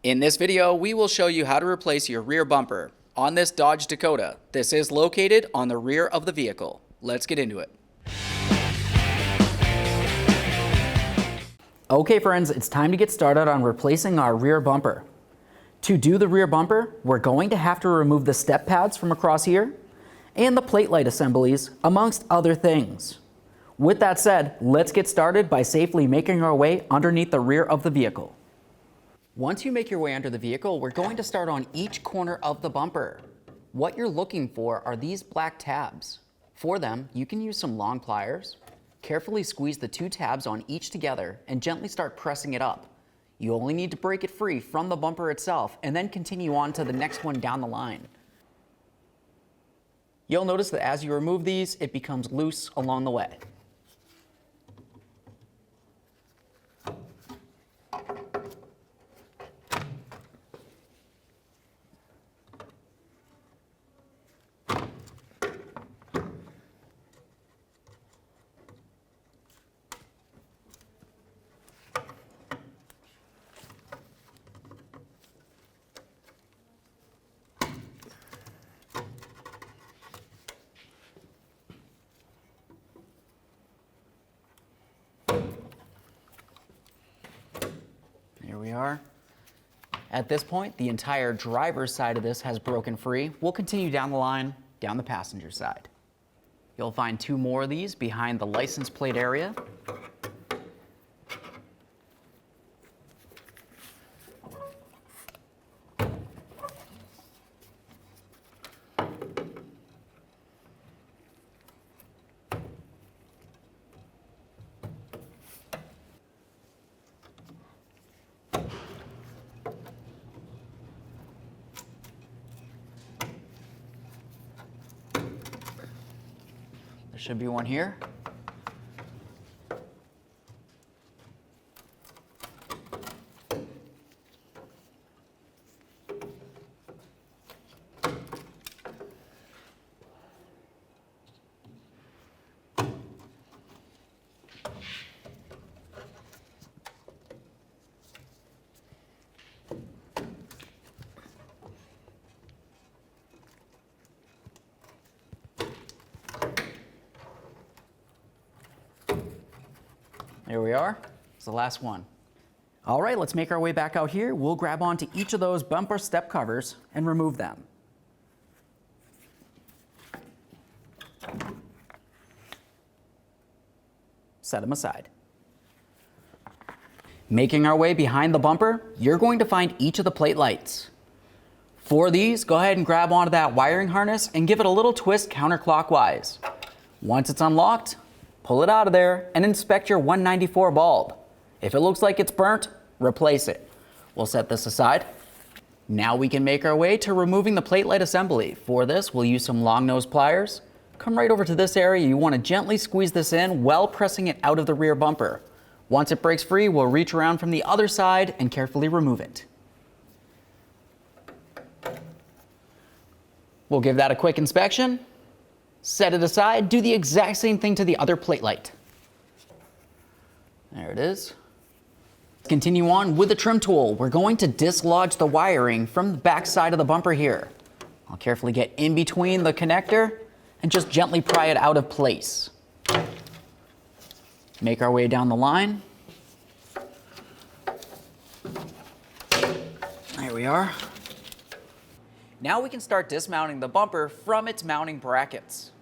In this video, we will show you how to replace your rear bumper on this Dodge Dakota. This is located on the rear of the vehicle. Let's get into it. Okay friends, it's time to get started on replacing our rear bumper. To do the rear bumper, we're going to have to remove the step pads from across here and the plate light assemblies, amongst other things. With that said, let's get started by safely making our way underneath the rear of the vehicle. Once you make your way under the vehicle, we're going to start on each corner of the bumper. What you're looking for are these black tabs. For them, you can use some long pliers. Carefully squeeze the two tabs on each together and gently start pressing it up. You only need to break it free from the bumper itself and then continue on to the next one down the line. You'll notice that as you remove these, it becomes loose along the way. Here we are. At this point, the entire driver's side of this has broken free. We'll continue down the line, down the passenger side. You'll find two more of these behind the license plate area. Should be one here. There we are. It's the last one. All right, let's make our way back out here. We'll grab onto each of those bumper step covers and remove them. Set them aside. Making our way behind the bumper, you're going to find each of the plate lights. For these, go ahead and grab onto that wiring harness and give it a little twist counterclockwise. Once it's unlocked, pull it out of there and inspect your 194 bulb. If it looks like it's burnt, replace it. We'll set this aside. Now we can make our way to removing the plate light assembly. For this, we'll use some long nose pliers. Come right over to this area. You want to gently squeeze this in while pressing it out of the rear bumper. Once it breaks free, we'll reach around from the other side and carefully remove it. We'll give that a quick inspection. Set it aside, do the exact same thing to the other plate light. There it is. Continue on with the trim tool. We're going to dislodge the wiring from the back side of the bumper here. I'll carefully get in between the connector and just gently pry it out of place. Make our way down the line. There we are. Now we can start dismounting the bumper from its mounting brackets.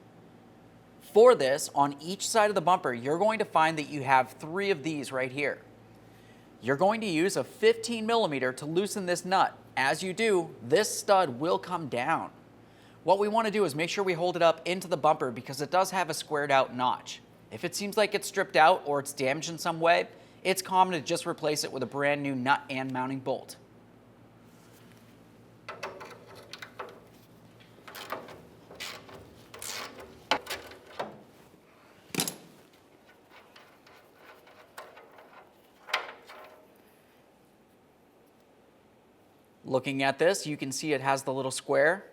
For this, on each side of the bumper, you're going to find that you have three of these right here. You're going to use a 15 millimeter to loosen this nut. As you do, this stud will come down. What we want to do is make sure we hold it up into the bumper because it does have a squared out notch. If it seems like it's stripped out or it's damaged in some way, it's common to just replace it with a brand new nut and mounting bolt. Looking at this, you can see it has the little square,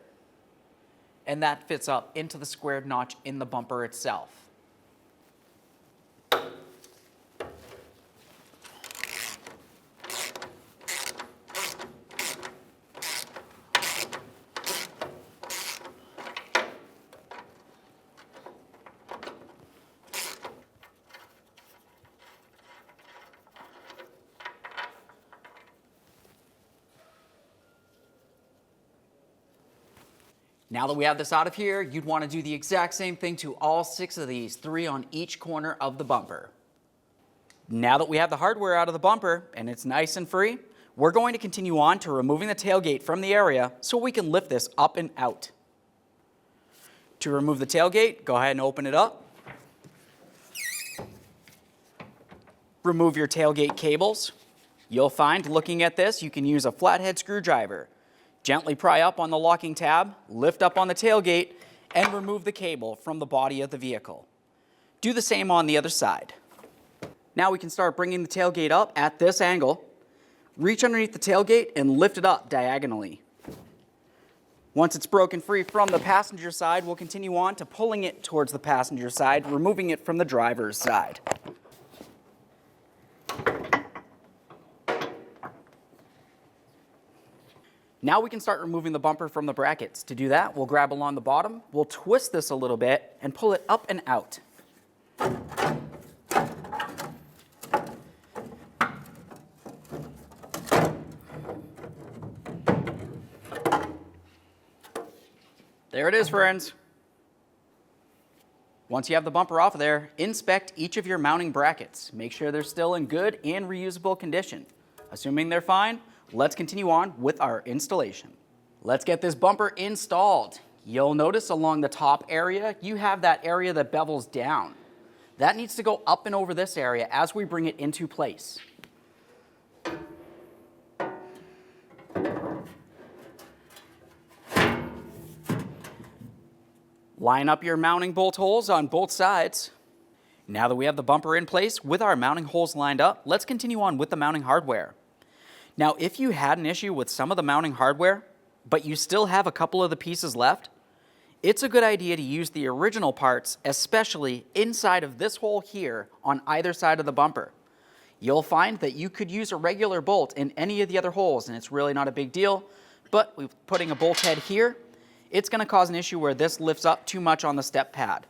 and that fits up into the squared notch in the bumper itself. Now that we have this out of here, you'd want to do the exact same thing to all 6 of these, 3 on each corner of the bumper. Now that we have the hardware out of the bumper and it's nice and free, we're going to continue on to removing the tailgate from the area so we can lift this up and out. To remove the tailgate, go ahead and open it up. Remove your tailgate cables. You'll find, looking at this, you can use a flathead screwdriver. Gently pry up on the locking tab, lift up on the tailgate, and remove the cable from the body of the vehicle. Do the same on the other side. Now we can start bringing the tailgate up at this angle. Reach underneath the tailgate and lift it up diagonally. Once it's broken free from the passenger side, we'll continue on to pulling it towards the passenger side, removing it from the driver's side. Now we can start removing the bumper from the brackets. To do that, we'll grab along the bottom, we'll twist this a little bit and pull it up and out. There it is, friends. Once you have the bumper off of there, inspect each of your mounting brackets. Make sure they're still in good and reusable condition. Assuming they're fine, let's continue on with our installation. Let's get this bumper installed. You'll notice along the top area, you have that area that bevels down. That needs to go up and over this area as we bring it into place. Line up your mounting bolt holes on both sides. Now that we have the bumper in place with our mounting holes lined up, let's continue on with the mounting hardware. Now, if you had an issue with some of the mounting hardware, but you still have a couple of the pieces left, it's a good idea to use the original parts, especially inside of this hole here on either side of the bumper. You'll find that you could use a regular bolt in any of the other holes, and it's really not a big deal, but we're putting a bolt head here. It's going to cause an issue where this lifts up too much on the step pad.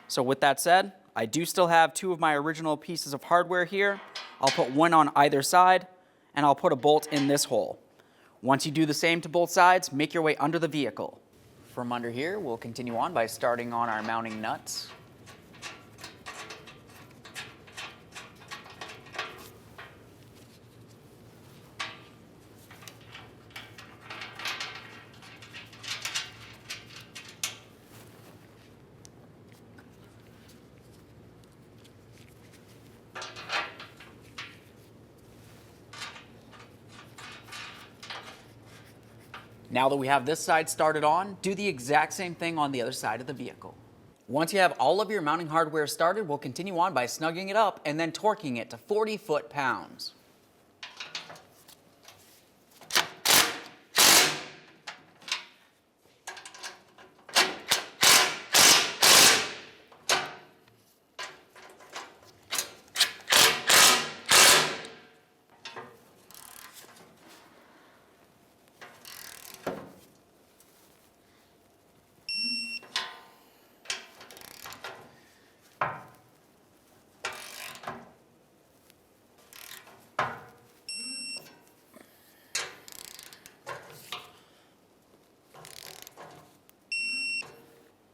So with that said, I do still have 2 of my original pieces of hardware here. I'll put one on either side, and I'll put a bolt in this hole. Once you do the same to both sides, make your way under the vehicle. From under here, we'll continue on by starting on our mounting nuts. Now that we have this side started on, do the exact same thing on the other side of the vehicle. Once you have all of your mounting hardware started, we'll continue on by snugging it up and then torquing it to 40 foot-pounds.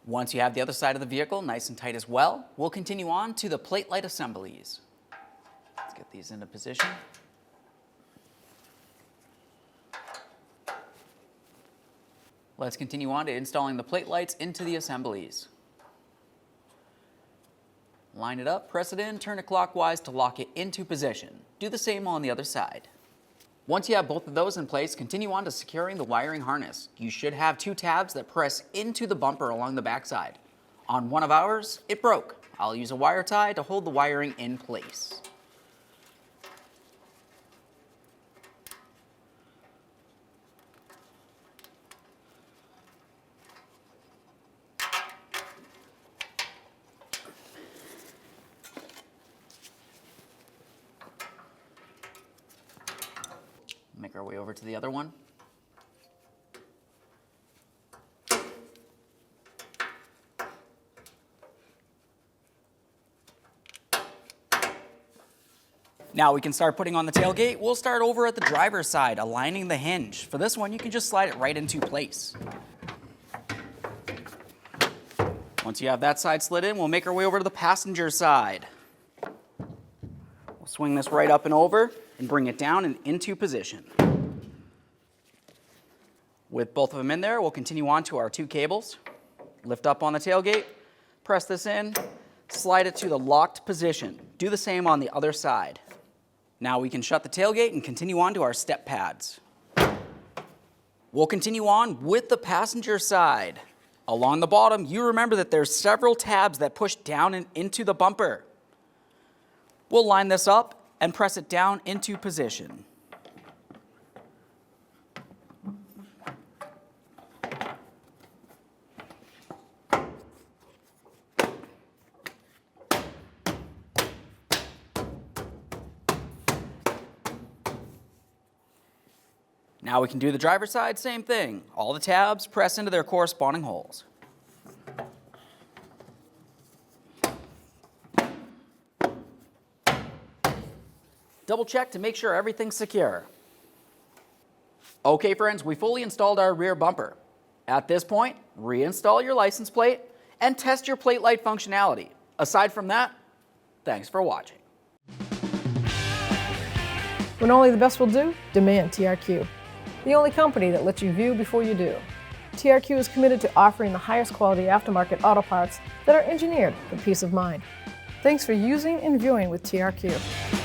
Once you have the other side of the vehicle nice and tight as well, we'll continue on to the plate light assemblies. Let's get these into position. Let's continue on to installing the plate lights into the assemblies. Line it up, press it in, turn it clockwise to lock it into position. Do the same on the other side. Once you have both of those in place, continue on to securing the wiring harness. You should have 2 tabs that press into the bumper along the backside. On one of ours, it broke. I'll use a wire tie to hold the wiring in place. Make our way over to the other one. Now we can start putting on the tailgate. We'll start over at the driver's side, aligning the hinge. For this one, you can just slide it right into place. Once you have that side slid in, we'll make our way over to the passenger side. We'll swing this right up and over and bring it down and into position. With both of them in there, we'll continue on to our 2 cables. Lift up on the tailgate, press this in, slide it to the locked position. Do the same on the other side. Now we can shut the tailgate and continue on to our step pads. We'll continue on with the passenger side. Along the bottom, you remember that there's several tabs that push down and into the bumper. We'll line this up and press it down into position. Now we can do the driver's side, same thing. All the tabs press into their corresponding holes. Double check to make sure everything's secure. Okay friends, we fully installed our rear bumper. At this point, reinstall your license plate and test your plate light functionality. Aside from that, thanks for watching. When only the best will do, demand TRQ. The only company that lets you view before you do. TRQ is committed to offering the highest quality aftermarket auto parts that are engineered for peace of mind. Thanks for using and viewing with TRQ.